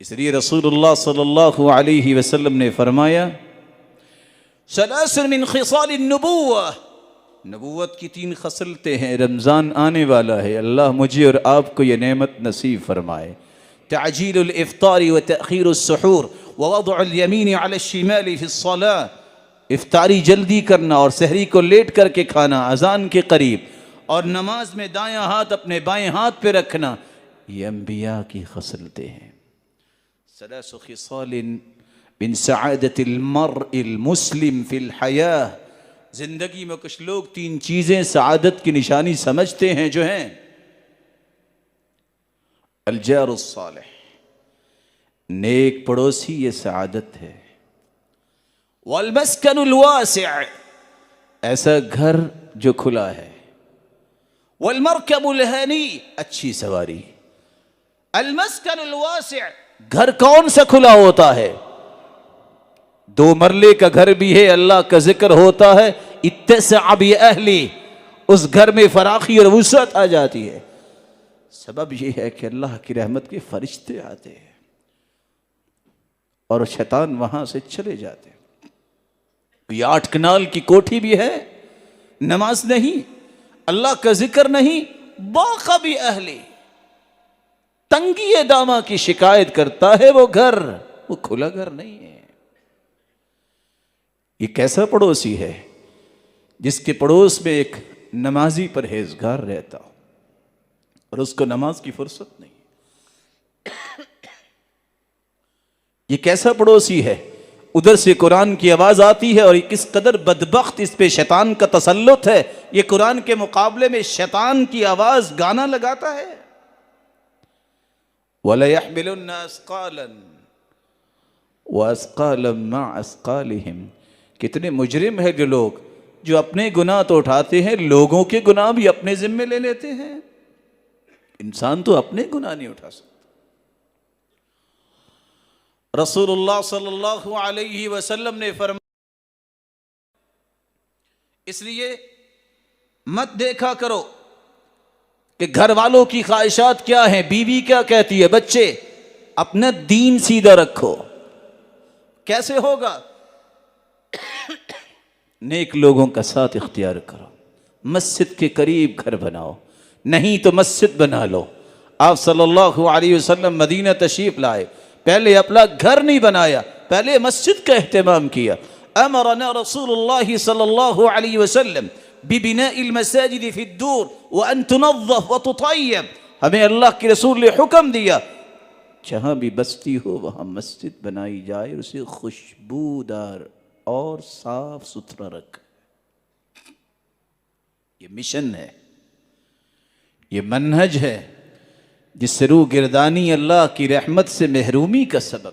اس لیے رسول اللہ صلی اللہ علیہ وسلم نے فرمایا ثلاث من خصال النبوہ، نبوت کی 3 خصلتیں ہیں، رمضان آنے والا ہے، اللہ مجھے اور آپ کو یہ نعمت نصیب فرمائے۔ تعجیل الافطار وتأخیر السحور ووضع الیمین علی الشمال فی الصلاة، افطاری جلدی کرنا اور سحری کو لیٹ کر کے کھانا اذان کے قریب، اور نماز میں دایاں ہاتھ اپنے بائیں ہاتھ پہ رکھنا، یہ انبیاء کی خصلتیں ہیں۔ ثلاث خصال من سعادت المرء المسلم فی الحیاہ، زندگی میں کچھ لوگ 3 چیزیں سعادت کی نشانی سمجھتے ہیں جو ہیں الجار الصالح، نیک پڑوسی یہ سعادت ہے، والمسکن الواسع، ایسا گھر جو کھلا ہے، والمرکب الہنی، اچھی سواری۔ المسکن الواسع، گھر کون سا کھلا ہوتا ہے؟ 2 مرلے کا گھر بھی ہے، اللہ کا ذکر ہوتا ہے، اتسع بأہلی، اس گھر میں فراخی اور وسعت آ جاتی ہے۔ سبب یہ ہے کہ اللہ کی رحمت کے فرشتے آتے ہیں اور شیطان وہاں سے چلے جاتے ہیں۔ یہ 8 کنال کی کوٹھی بھی ہے، نماز نہیں، اللہ کا ذکر نہیں، باق بأہلی، تنگی دامہ کی شکایت کرتا ہے وہ گھر، وہ کھلا گھر نہیں ہے۔ یہ کیسا پڑوسی ہے جس کے پڑوس میں ایک نمازی پرہیزگار رہتا ہو اور اس کو نماز کی فرصت نہیں؟ یہ کیسا پڑوسی ہے؟ ادھر سے قرآن کی آواز آتی ہے اور کس قدر بدبخت اس پہ شیطان کا تسلط ہے، یہ قرآن کے مقابلے میں شیطان کی آواز گانا لگاتا ہے۔ وَلَيَحْمِلُنَّ أَثْقَالًا وَأَثْقَالًا مَعَ أَثْقَالِهِمْ، کتنے مجرم ہیں جو لوگ جو اپنے گناہ تو اٹھاتے ہیں، لوگوں کے گناہ بھی اپنے ذمے لے لیتے ہیں۔ انسان تو اپنے گناہ نہیں اٹھا سکتا۔ رسول اللہ صلی اللہ علیہ وسلم نے فرمایا، اس لیے مت دیکھا کرو کہ گھر والوں کی خواہشات کیا ہیں، بیوی کیا کہتی ہے، بچے، اپنا دین سیدھا رکھو۔ کیسے ہوگا؟ نیک لوگوں کا ساتھ اختیار کرو، مسجد کے قریب گھر بناؤ، نہیں تو مسجد بنا لو۔ آپ صلی اللہ علیہ وسلم مدینہ تشریف لائے، پہلے اپنا گھر نہیں بنایا، پہلے مسجد کا اہتمام کیا۔ امرنا رسول اللہ صلی اللہ علیہ وسلم ببناء المساجد فی الدور وان تنظف وتطیب، ہمیں اللہ کے رسول نے حکم دیا جہاں بھی بستی ہو وہاں مسجد بنائی جائے، اسے خوشبودار اور صاف ستھرا رکھ۔ یہ مشن ہے، یہ منہج ہے جس سے روح گردانی اللہ کی رحمت سے محرومی کا سبب